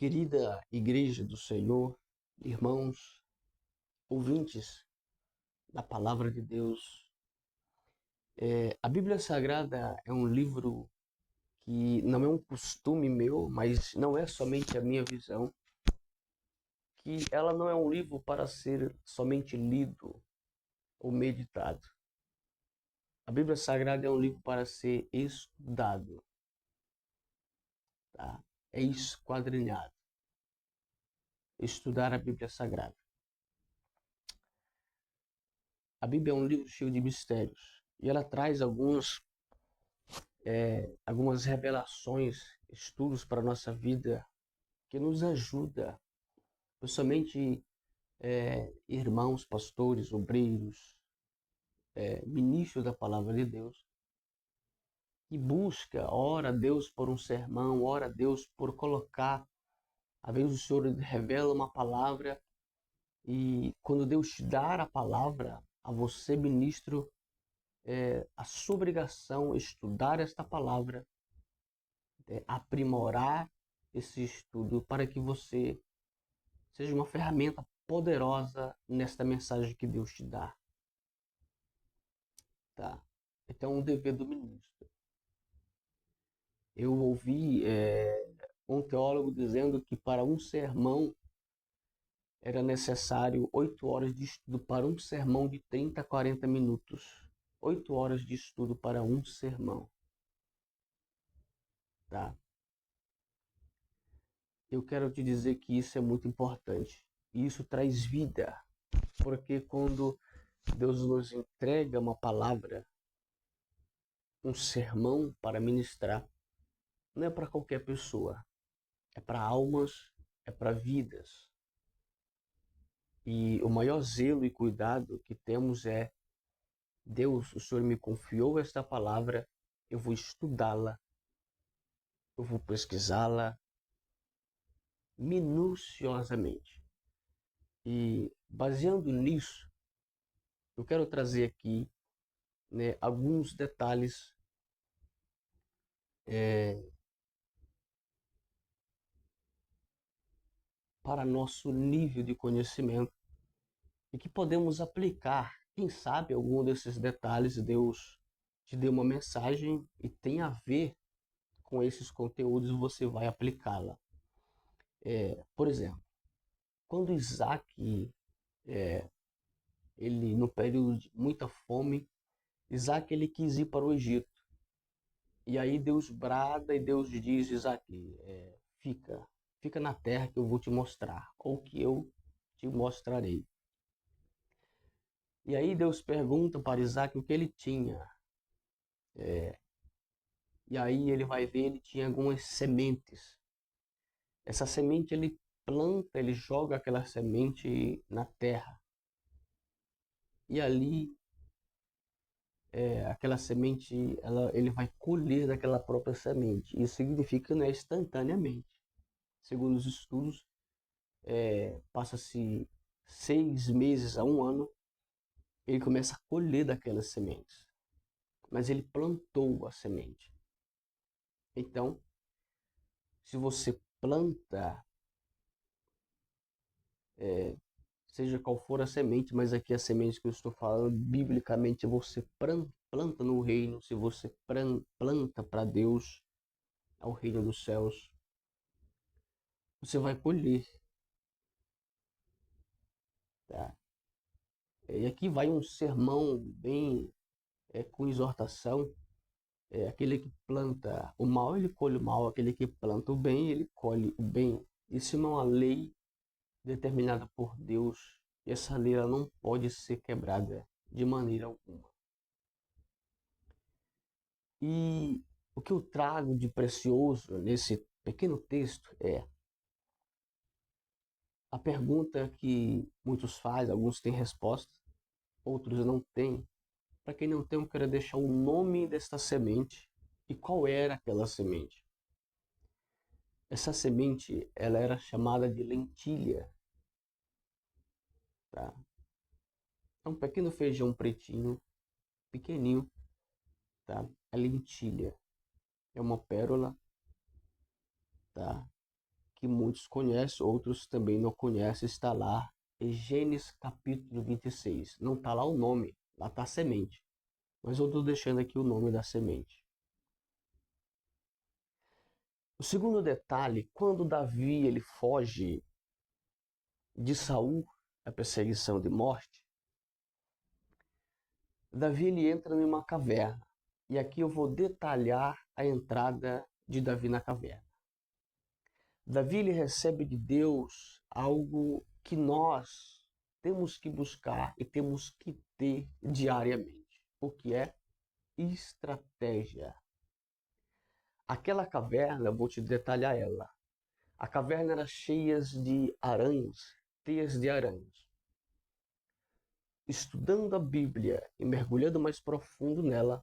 Querida Igreja do Senhor, irmãos, ouvintes da Palavra de Deus, a Bíblia Sagrada é um livro que não é um costume meu, mas não é somente a minha visão, que ela não é um livro para ser somente lido ou meditado. A Bíblia Sagrada é um livro para ser estudado, tá? É esquadrinhado. Estudar a Bíblia Sagrada. A Bíblia é um livro cheio de mistérios e ela traz algumas revelações, estudos para a nossa vida que nos ajuda, principalmente irmãos, pastores, obreiros, ministros da palavra de Deus, que busca, ora a Deus por um sermão, ora a Deus por colocar, às vezes o Senhor revela uma palavra e quando Deus te dá a palavra, a você, ministro, a sua obrigação é estudar esta palavra, aprimorar esse estudo para que você seja uma ferramenta poderosa nesta mensagem que Deus te dá, tá? Então, é um dever do ministro. Eu ouvi um teólogo dizendo que para um sermão era necessário 8 horas de estudo para um sermão de 30 a 40 minutos. 8 horas de estudo para um sermão, tá? Eu quero te dizer que isso é muito importante. E isso traz vida, porque quando Deus nos entrega uma palavra, um sermão para ministrar, não é para qualquer pessoa, é para almas, é para vidas. E o maior zelo e cuidado que temos é: Deus, o Senhor me confiou esta palavra, eu vou estudá-la, eu vou pesquisá-la minuciosamente. E baseando nisso, eu quero trazer aqui, né, alguns detalhes para nosso nível de conhecimento e que podemos aplicar. Quem sabe algum desses detalhes Deus te deu uma mensagem e tem a ver com esses conteúdos, você vai aplicá-la. Por exemplo, quando Isaac, ele no período de muita fome, Isaac ele quis ir para o Egito. E aí Deus brada e Deus diz: Isaac, fica na terra que eu vou te mostrar, ou que eu te mostrarei. E aí Deus pergunta para Isaac o que ele tinha. E aí ele vai ver, ele tinha algumas sementes. Essa semente ele planta, ele joga aquela semente na terra. E ali, aquela semente, ele vai colher daquela própria semente. Isso significa, né, instantaneamente. Segundo os estudos, passa-se 6 meses a um ano, ele começa a colher daquelas sementes. Mas ele plantou a semente. Então, se você planta, seja qual for a semente, mas aqui a semente que eu estou falando, biblicamente, você planta no reino, se você planta para Deus, ao reino dos céus, você vai colher, tá? E aqui vai um sermão bem com exortação. Aquele que planta o mal, ele colhe o mal. Aquele que planta o bem, ele colhe o bem. Isso não é uma lei determinada por Deus. E essa lei ela não pode ser quebrada de maneira alguma. E o que eu trago de precioso nesse pequeno texto é a pergunta que muitos fazem, alguns têm resposta, outros não têm. Para quem não tem, eu quero deixar o nome desta semente e qual era aquela semente. Essa semente, ela era chamada de lentilha, tá? É um pequeno feijão pretinho, pequenininho, tá? A lentilha é uma pérola, tá? que muitos conhecem, outros também não conhecem, está lá em Gênesis capítulo 26. Não está lá o nome, lá está a semente. Mas eu estou deixando aqui o nome da semente. O segundo detalhe, quando Davi ele foge de Saul, a perseguição de morte, Davi ele entra em uma caverna. E aqui eu vou detalhar a entrada de Davi na caverna. Davi ele recebe de Deus algo que nós temos que buscar e temos que ter diariamente, o que é estratégia. Aquela caverna, vou te detalhar ela. A caverna era cheia de aranhas, teias de aranhas. Estudando a Bíblia e mergulhando mais profundo nela,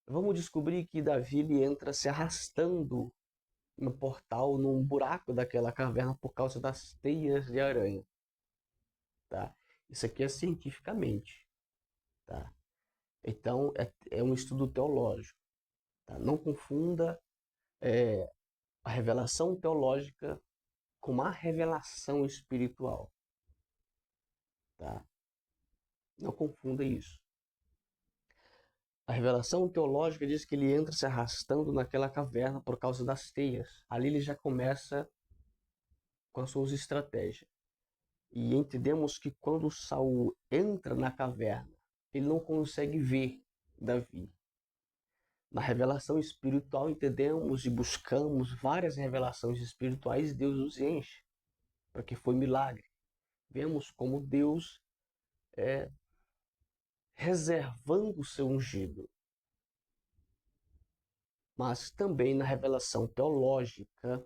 vamos descobrir que Davi ele entra se arrastando no portal, num buraco daquela caverna por causa das teias de aranha. Tá? Isso aqui é cientificamente. Tá? Então, é um estudo teológico. Tá? Não confunda a revelação teológica com uma revelação espiritual. Tá? Não confunda isso. A revelação teológica diz que ele entra se arrastando naquela caverna por causa das teias. Ali ele já começa com as suas estratégias. E entendemos que quando Saul entra na caverna, ele não consegue ver Davi. Na revelação espiritual entendemos e buscamos várias revelações espirituais e Deus nos enche, porque foi milagre. Vemos como Deus é reservando o seu ungido. Mas também na revelação teológica,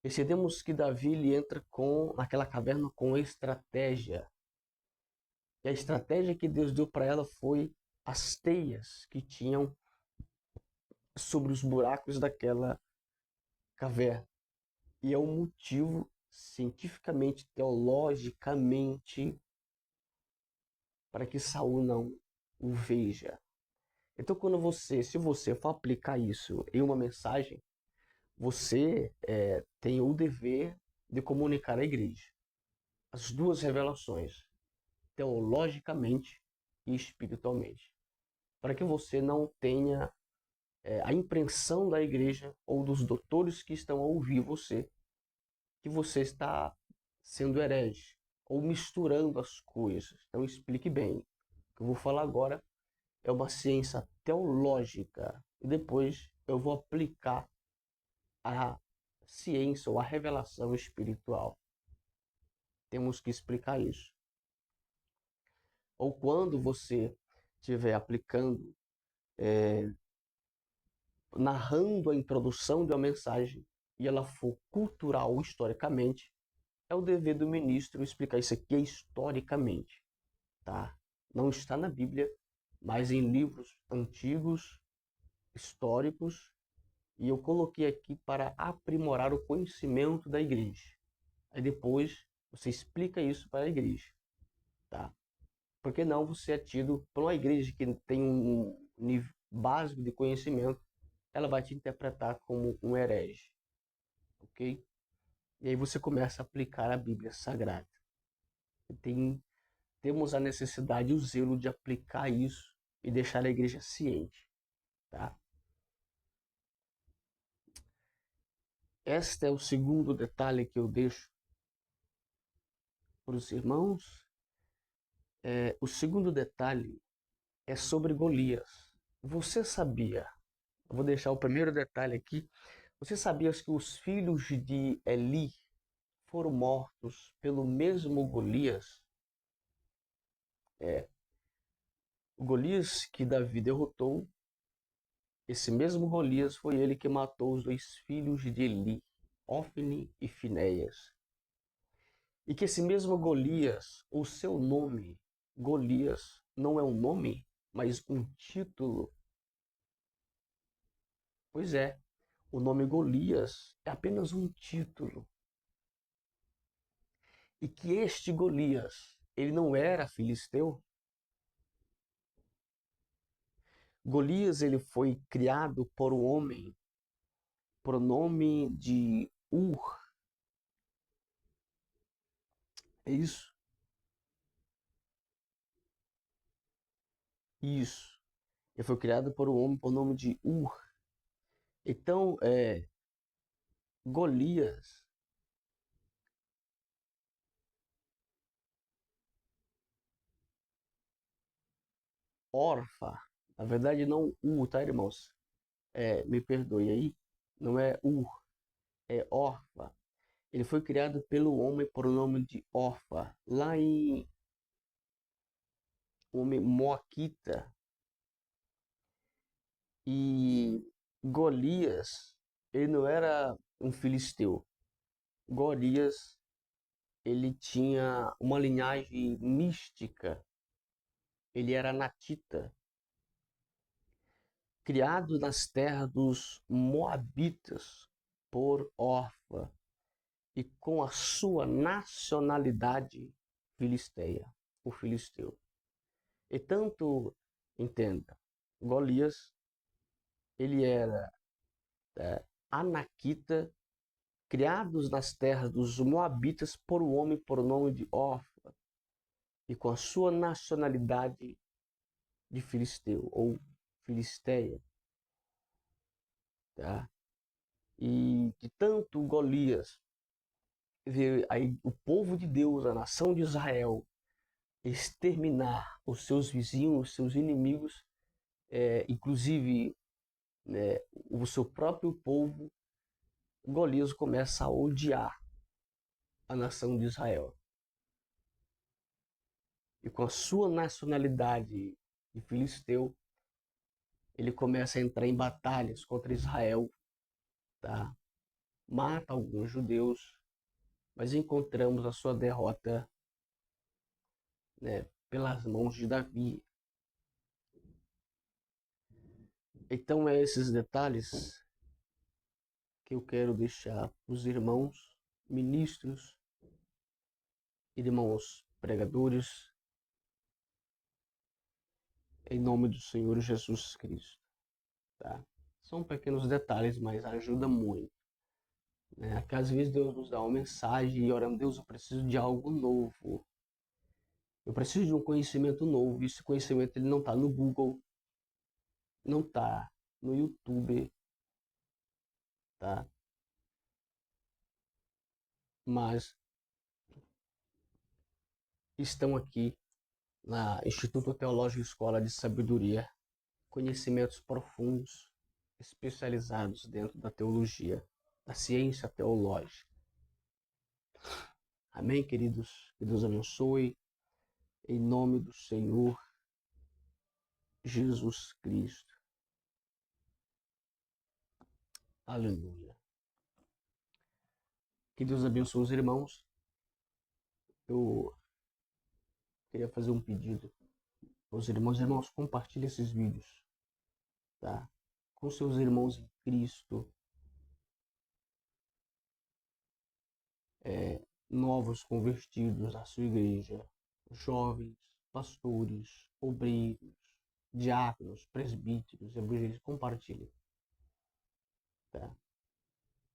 percebemos que Davi ele entra naquela caverna com estratégia. E a estratégia que Deus deu para ela foi as teias que tinham sobre os buracos daquela caverna. E é um motivo cientificamente, teologicamente, para que Saul não o veja. Então, se você for aplicar isso em uma mensagem, você tem o dever de comunicar à igreja as duas revelações, teologicamente e espiritualmente, para que você não tenha a impressão da igreja ou dos doutores que estão a ouvir você, que você está sendo herege ou misturando as coisas. Então explique bem. O que eu vou falar agora é uma ciência teológica e depois eu vou aplicar a ciência ou a revelação espiritual. Temos que explicar isso. Ou quando você estiver aplicando, narrando a introdução de uma mensagem e ela for cultural historicamente, é o dever do ministro explicar isso aqui historicamente, tá? Não está na Bíblia, mas em livros antigos, históricos, e eu coloquei aqui para aprimorar o conhecimento da igreja. Aí depois você explica isso para a igreja, tá? Porque não você é tido por uma igreja que tem um nível básico de conhecimento, ela vai te interpretar como um herege, ok? E aí você começa a aplicar a Bíblia Sagrada. Temos a necessidade e o zelo de aplicar isso e deixar a igreja ciente, tá? Este é o segundo detalhe que eu deixo para os irmãos. O segundo detalhe é sobre Golias. Você sabia? Eu vou deixar o primeiro detalhe aqui. Você sabia que os filhos de Eli foram mortos pelo mesmo Golias? O Golias que Davi derrotou, esse mesmo Golias foi ele que matou os dois filhos de Eli, Ofni e Finéias. E que esse mesmo Golias, o seu nome, Golias, não é um nome, mas um título. Pois é, o nome Golias é apenas um título. E que este Golias, ele não era filisteu. Golias ele foi criado por um homem pronome de Ur. É isso? Isso. Ele foi criado por um homem por nome de Ur. Então, Golias, Orfa, na verdade não Ur, tá, irmãos? Me perdoe aí, não é Ur, é Orfa. Ele foi criado pelo homem por o nome de Orfa, lá em homem Moaquita. E Golias, ele não era um filisteu. Golias, ele tinha uma linhagem mística. Ele era natita, criado nas terras dos Moabitas por Orfa e com a sua nacionalidade filisteia, o filisteu. E tanto, entenda, Golias, ele era anaquita, criados nas terras dos Moabitas por um homem por nome de Orfa e com a sua nacionalidade de filisteu ou filisteia, tá? E de tanto Golias ver aí o povo de Deus, a nação de Israel, exterminar os seus vizinhos, os seus inimigos, inclusive, né, o seu próprio povo, Golias começa a odiar a nação de Israel. E com a sua nacionalidade de filisteu, ele começa a entrar em batalhas contra Israel, tá? Mata alguns judeus, mas encontramos a sua derrota, né, pelas mãos de Davi. Então é esses detalhes que eu quero deixar para os irmãos ministros, irmãos pregadores, em nome do Senhor Jesus Cristo, tá? São pequenos detalhes, mas ajuda muito, né? Que às vezes Deus nos dá uma mensagem e oramos, Deus, eu preciso de algo novo. Eu preciso de um conhecimento novo. E esse conhecimento ele não está no Google, não está no YouTube, tá? Mas estão aqui na Instituto Teológico Escola de Sabedoria, conhecimentos profundos, especializados dentro da teologia, da ciência teológica. Amém, queridos? Que Deus abençoe, em nome do Senhor Jesus Cristo. Aleluia. Que Deus abençoe os irmãos. Eu queria fazer um pedido aos irmãos. Irmãos, compartilhem esses vídeos, tá? Com seus irmãos em Cristo, novos convertidos à sua igreja, jovens, pastores, obreiros, diáconos, presbíteros, evangelistas, compartilhem, tá?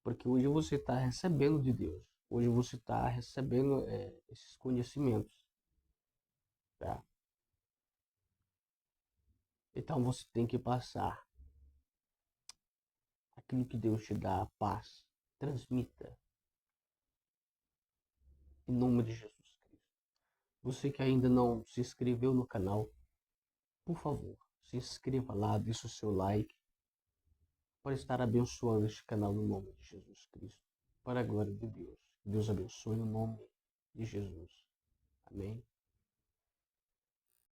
Porque hoje você está recebendo de Deus, hoje você está recebendo esses conhecimentos, tá? Então você tem que passar aquilo que Deus te dá, a paz, transmita, em nome de Jesus Cristo. Você que ainda não se inscreveu no canal, por favor, se inscreva lá, deixe o seu like, para estar abençoando este canal no nome de Jesus Cristo, para a glória de Deus. Que Deus abençoe no nome de Jesus. Amém.